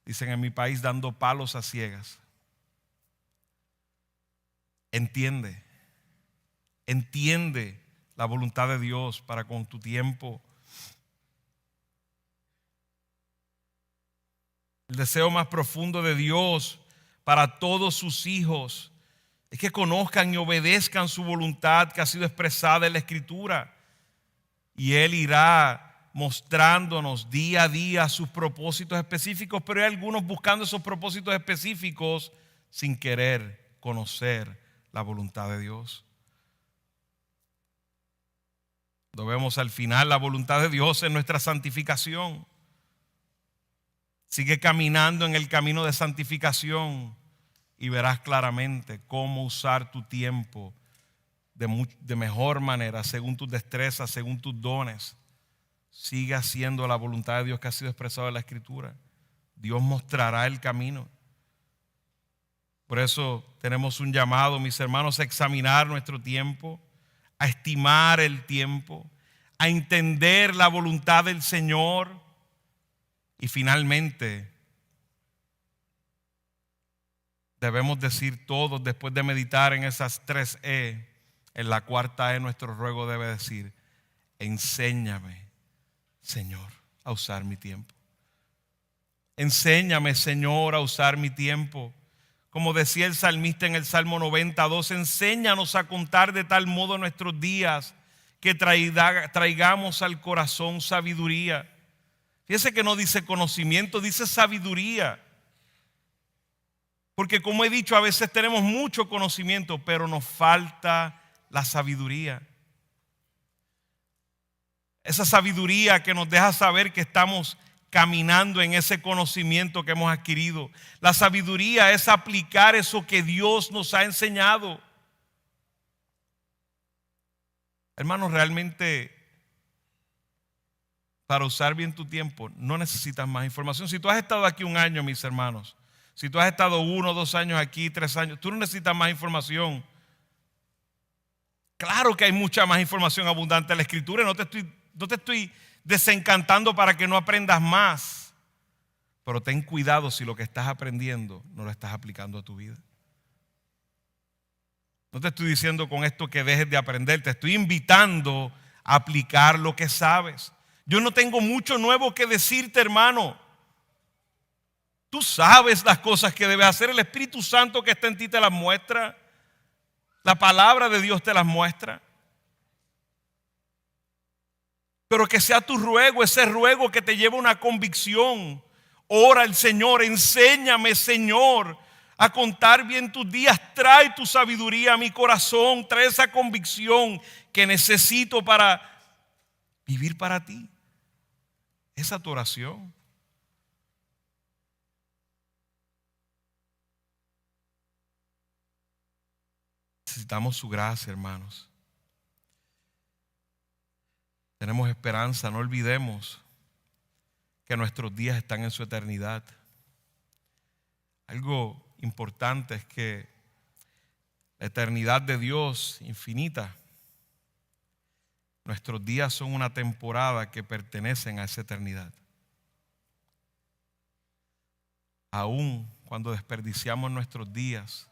Speaker 1: Dicen en mi país, dando palos a ciegas. Entiende la voluntad de Dios para con tu tiempo. El deseo más profundo de Dios para todos sus hijos es que conozcan y obedezcan su voluntad que ha sido expresada en la Escritura. Y Él irá mostrándonos día a día sus propósitos específicos, pero hay algunos buscando esos propósitos específicos sin querer conocer la voluntad de Dios. Lo vemos al final, la voluntad de Dios en nuestra santificación. Sigue caminando en el camino de santificación y verás claramente cómo usar tu tiempo de mejor manera, según tus destrezas, según tus dones. Sigue haciendo la voluntad de Dios que ha sido expresada en la Escritura. Dios mostrará el camino. Por eso tenemos un llamado, mis hermanos, a examinar nuestro tiempo, a estimar el tiempo, a entender la voluntad del Señor. Y finalmente, debemos decir todos, después de meditar en esas 3 E, en la cuarta E nuestro ruego debe decir: enséñame, Señor, a usar mi tiempo. Enséñame, Señor, a usar mi tiempo. Como decía el salmista en el Salmo 92, enséñanos a contar de tal modo nuestros días que traigamos al corazón sabiduría. Fíjese que no dice conocimiento, dice sabiduría. Porque como he dicho, a veces tenemos mucho conocimiento, pero nos falta la sabiduría. Esa sabiduría que nos deja saber que estamos caminando en ese conocimiento que hemos adquirido. La sabiduría es aplicar eso que Dios nos ha enseñado. Hermanos, realmente para usar bien tu tiempo no necesitas más información. Si tú has estado aquí 1 año, mis hermanos, si tú has estado 1 o 2 años aquí, 3 años, tú no necesitas más información. Claro que hay mucha más información abundante en la Escritura. No te estoy desencantando para que no aprendas más. Pero ten cuidado si lo que estás aprendiendo no lo estás aplicando a tu vida. No te estoy diciendo con esto que dejes de aprender. Te estoy invitando a aplicar lo que sabes. Yo no tengo mucho nuevo que decirte, hermano. Tú sabes las cosas que debes hacer. El Espíritu Santo que está en ti te las muestra. La palabra de Dios te las muestra. pero que sea tu ruego, ese ruego que te lleva a una convicción. Ora al Señor, enséñame, Señor, a contar bien tus días. Trae tu sabiduría a mi corazón, trae esa convicción que necesito para vivir para ti. Esa es tu oración. Necesitamos su gracia, hermanos. Tenemos esperanza, no olvidemos que nuestros días están en su eternidad. Algo importante es que la eternidad de Dios infinita, nuestros días son una temporada que pertenecen a esa eternidad. Aún cuando desperdiciamos nuestros días,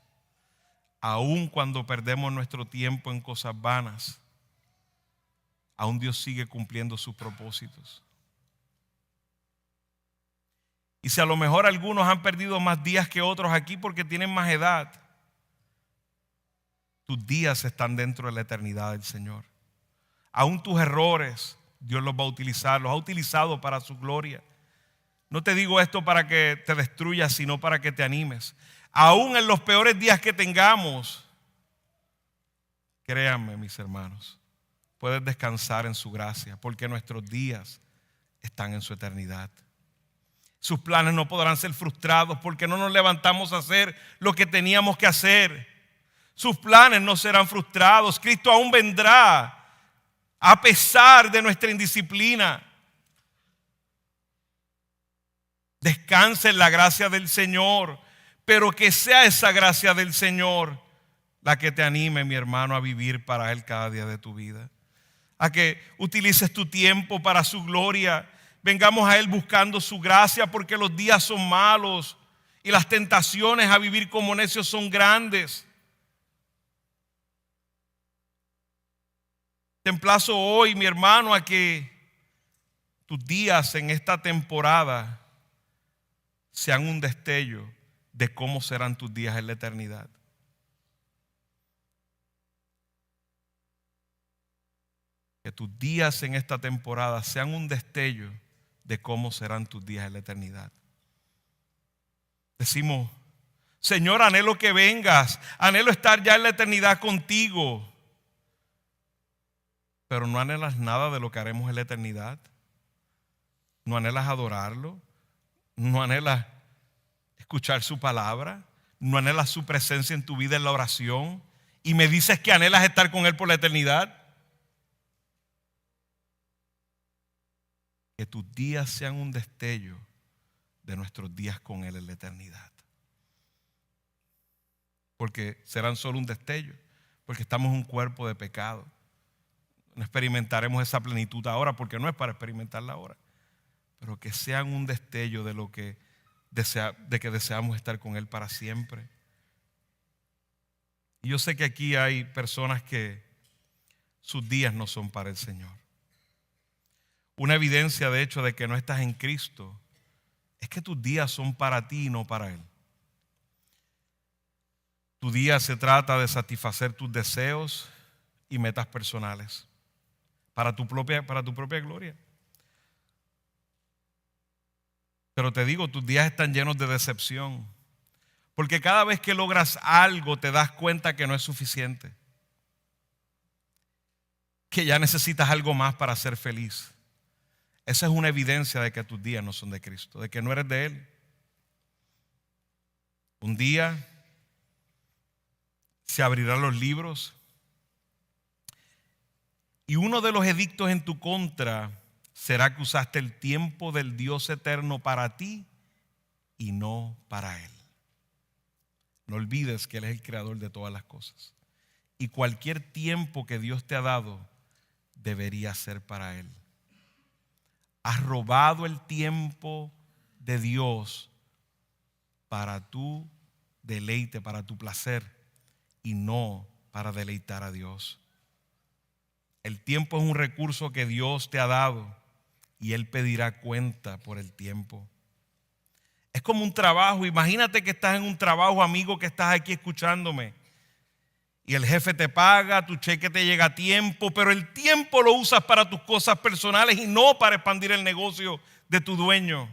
Speaker 1: aún cuando perdemos nuestro tiempo en cosas vanas, aún Dios sigue cumpliendo sus propósitos. Y si a lo mejor algunos han perdido más días que otros aquí porque tienen más edad, tus días están dentro de la eternidad del Señor. Aún tus errores, Dios los va a utilizar, los ha utilizado para su gloria. No te digo esto para que te destruyas, sino para que te animes. Aún en los peores días que tengamos, créanme, mis hermanos, puedes descansar en su gracia, porque nuestros días están en su eternidad. Sus planes no podrán ser frustrados porque no nos levantamos a hacer lo que teníamos que hacer. Sus planes no serán frustrados. Cristo aún vendrá a pesar de nuestra indisciplina. Descansa en la gracia del Señor, pero que sea esa gracia del Señor la que te anime, mi hermano, a vivir para Él cada día de tu vida. A que utilices tu tiempo para su gloria. Vengamos a Él buscando su gracia, porque los días son malos y las tentaciones a vivir como necios son grandes. Te emplazo hoy, mi hermano, a que tus días en esta temporada sean un destello de cómo serán tus días en la eternidad. Que tus días en esta temporada sean un destello de cómo serán tus días en la eternidad. Decimos, Señor, anhelo que vengas, anhelo estar ya en la eternidad contigo. Pero no anhelas nada de lo que haremos en la eternidad. No anhelas adorarlo. No anhelas escuchar su palabra. No anhelas su presencia en tu vida en la oración. Y me dices que anhelas estar con Él por la eternidad. Que tus días sean un destello de nuestros días con Él en la eternidad. Porque serán solo un destello. Porque estamos en un cuerpo de pecado. No experimentaremos esa plenitud ahora, porque no es para experimentarla ahora. Pero que sean un destello de lo que deseamos estar con Él para siempre. Y yo sé que aquí hay personas que sus días no son para el Señor. Una evidencia, de hecho, de que no estás en Cristo es que tus días son para ti y no para Él. Tu día se trata de satisfacer tus deseos y metas personales para tu propia gloria. Pero te digo, tus días están llenos de decepción, porque cada vez que logras algo te das cuenta que no es suficiente, que ya necesitas algo más para ser feliz. Esa es una evidencia de que tus días no son de Cristo, de que no eres de Él. Un día se abrirán los libros y uno de los edictos en tu contra será que usaste el tiempo del Dios eterno para ti y no para Él. No olvides que Él es el creador de todas las cosas. Y cualquier tiempo que Dios te ha dado debería ser para Él. Has robado el tiempo de Dios para tu deleite, para tu placer, y no para deleitar a Dios. El tiempo es un recurso que Dios te ha dado y Él pedirá cuenta por el tiempo. Es como un trabajo. Imagínate que estás en un trabajo, amigo, que estás aquí escuchándome, y el jefe te paga, tu cheque te llega a tiempo, pero el tiempo lo usas para tus cosas personales y no para expandir el negocio de tu dueño.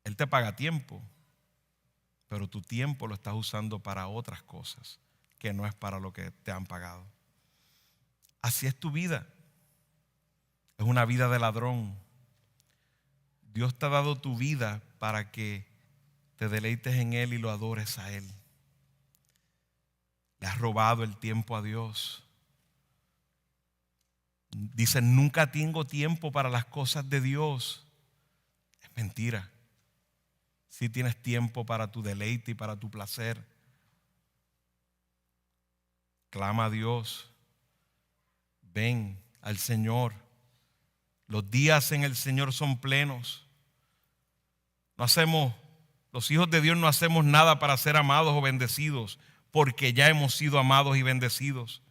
Speaker 1: Él te paga tiempo, pero tu tiempo lo estás usando para otras cosas que no es para lo que te han pagado. Así es tu vida. Es una vida de ladrón. Dios te ha dado tu vida para que te deleites en Él y lo adores a Él. Le has robado el tiempo a Dios. Dicen, nunca tengo tiempo para las cosas de Dios. Es mentira. Sí tienes tiempo para tu deleite y para tu placer. Clama a Dios. Ven al Señor. Los días en el Señor son plenos. Los hijos de Dios no hacemos nada para ser amados o bendecidos, porque ya hemos sido amados y bendecidos.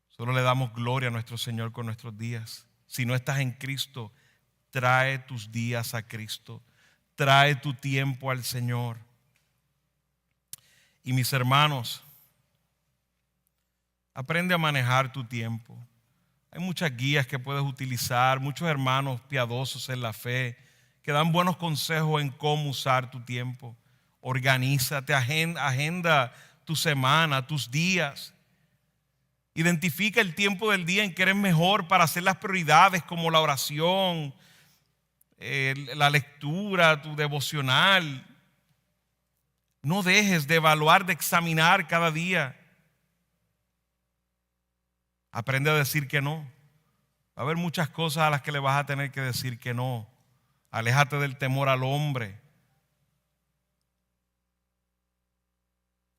Speaker 1: Solo le damos gloria a nuestro Señor con nuestros días. Si no estás en Cristo, trae tus días a Cristo. Trae tu tiempo al Señor. Y mis hermanos, aprende a manejar tu tiempo. Hay muchas guías que puedes utilizar, muchos hermanos piadosos en la fe que dan buenos consejos en cómo usar tu tiempo. Organízate, agenda tu semana, tus días. Identifica el tiempo del día en que eres mejor para hacer las prioridades como la oración, la lectura, tu devocional. No dejes de evaluar, de examinar cada día. Aprende a decir que no. Va a haber muchas cosas a las que le vas a tener que decir que no. Aléjate del temor al hombre.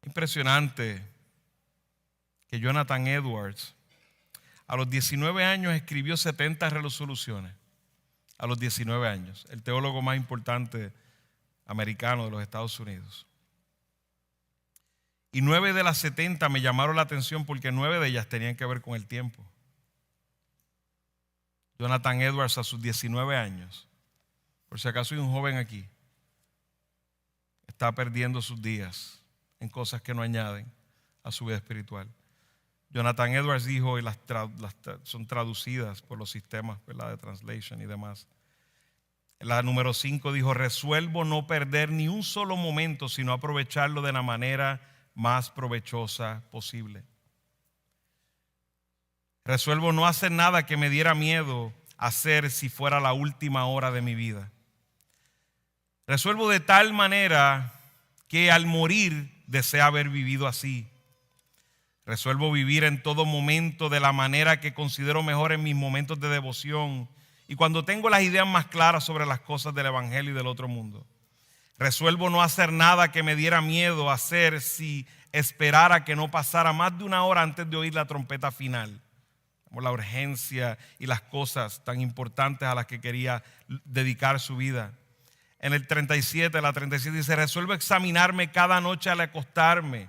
Speaker 1: Impresionante que Jonathan Edwards a los 19 años escribió 70 resoluciones. A los 19 años. El teólogo más importante americano de los Estados Unidos. Y 9 de las 70 me llamaron la atención porque 9 de ellas tenían que ver con el tiempo. Jonathan Edwards a sus 19 años. Por si acaso hay un joven aquí, está perdiendo sus días en cosas que no añaden a su vida espiritual. Jonathan Edwards dijo, y son traducidas por los sistemas, ¿verdad?, de translation y demás. La número 5 dijo, resuelvo no perder ni un solo momento, sino aprovecharlo de la manera más provechosa posible. Resuelvo no hacer nada que me diera miedo hacer si fuera la última hora de mi vida. Resuelvo de tal manera que al morir desea haber vivido así. Resuelvo vivir en todo momento de la manera que considero mejor en mis momentos de devoción y cuando tengo las ideas más claras sobre las cosas del evangelio y del otro mundo. Resuelvo no hacer nada que me diera miedo hacer si esperara que no pasara más de una hora antes de oír la trompeta final. Como la urgencia y las cosas tan importantes a las que quería dedicar su vida. En el 37, la 37 dice, resuelvo examinarme cada noche al acostarme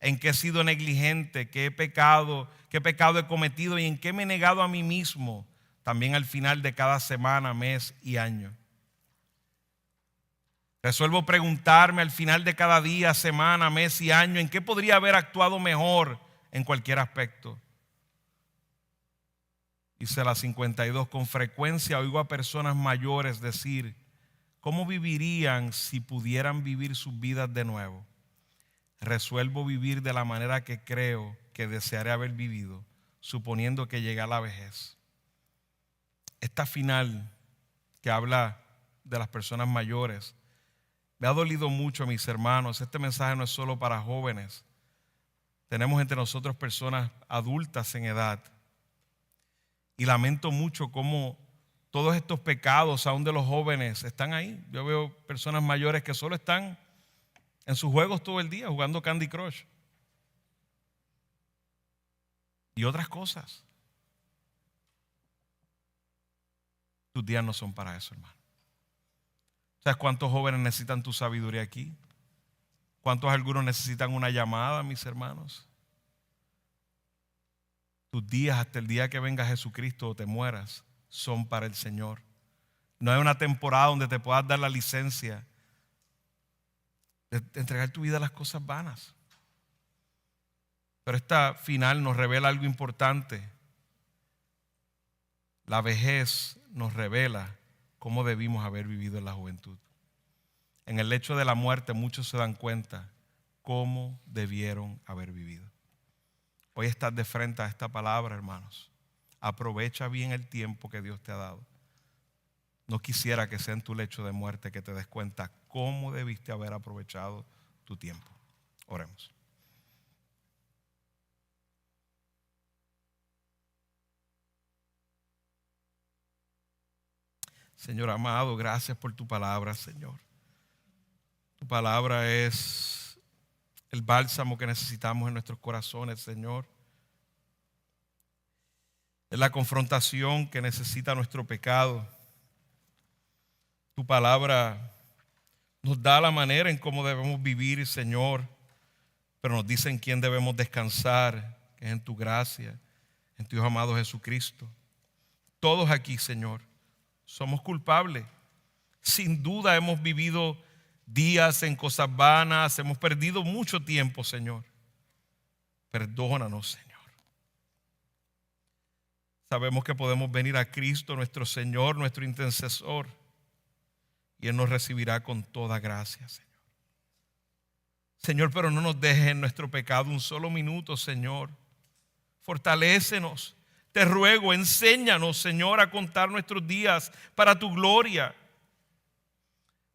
Speaker 1: en qué he sido negligente, qué pecado he cometido y en qué me he negado a mí mismo, también al final de cada semana, mes y año. Resuelvo preguntarme al final de cada día, semana, mes y año en qué podría haber actuado mejor en cualquier aspecto. Dice la 52, con frecuencia oigo a personas mayores decir, ¿cómo vivirían si pudieran vivir sus vidas de nuevo? Resuelvo vivir de la manera que creo que desearé haber vivido, suponiendo que llegue a la vejez. Esta final que habla de las personas mayores me ha dolido mucho, mis hermanos. Este mensaje no es solo para jóvenes. Tenemos entre nosotros personas adultas en edad. Y lamento mucho cómo todos estos pecados, aún de los jóvenes, están ahí. Yo veo personas mayores que solo están en sus juegos todo el día, jugando Candy Crush. Y otras cosas. Tus días no son para eso, hermano. ¿Sabes cuántos jóvenes necesitan tu sabiduría aquí? ¿Cuántos algunos necesitan una llamada, mis hermanos? Tus días hasta el día que venga Jesucristo o te mueras son para el Señor. No hay una temporada donde te puedas dar la licencia de entregar tu vida a las cosas vanas. Pero esta final nos revela algo importante. La vejez nos revela cómo debimos haber vivido en la juventud. En el lecho de la muerte muchos se dan cuenta cómo debieron haber vivido. Hoy estás de frente a esta palabra, hermanos. Aprovecha bien el tiempo que Dios te ha dado. No quisiera que sea en tu lecho de muerte que te des cuenta cómo debiste haber aprovechado tu tiempo. Oremos. Señor amado, gracias por tu palabra, Señor. Tu palabra es el bálsamo que necesitamos en nuestros corazones, Señor. Es la confrontación que necesita nuestro pecado. Tu palabra nos da la manera en cómo debemos vivir, Señor, pero nos dice en quién debemos descansar, que es en tu gracia, en tu Hijo amado Jesucristo. Todos aquí, Señor, somos culpables. Sin duda hemos vivido días en cosas vanas, hemos perdido mucho tiempo, Señor. Perdónanos, Señor. Sabemos que podemos venir a Cristo, nuestro Señor, nuestro intercesor, y Él nos recibirá con toda gracia, Señor. Señor, pero no nos dejes en nuestro pecado un solo minuto, Señor. Fortalécenos. Te ruego, enséñanos, Señor, a contar nuestros días para tu gloria.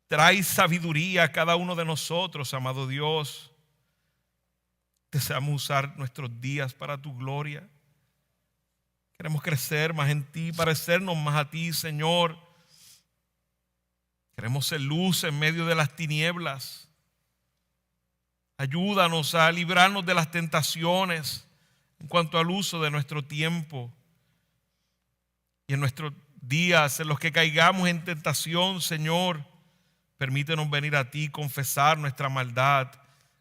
Speaker 1: Trae sabiduría a cada uno de nosotros, amado Dios. Deseamos usar nuestros días para tu gloria. Queremos crecer más en ti, parecernos más a ti, Señor. Queremos ser luz en medio de las tinieblas. Ayúdanos a librarnos de las tentaciones en cuanto al uso de nuestro tiempo. Y en nuestros días en los que caigamos en tentación, Señor, permítenos venir a ti, confesar nuestra maldad,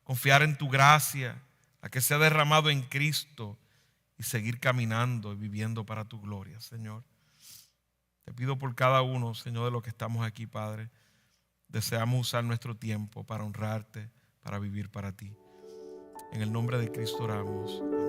Speaker 1: confiar en tu gracia, la que se ha derramado en Cristo, y seguir caminando y viviendo para tu gloria, Señor. Te pido por cada uno, Señor, de los que estamos aquí, Padre. Deseamos usar nuestro tiempo para honrarte, para vivir para ti. En el nombre de Cristo oramos.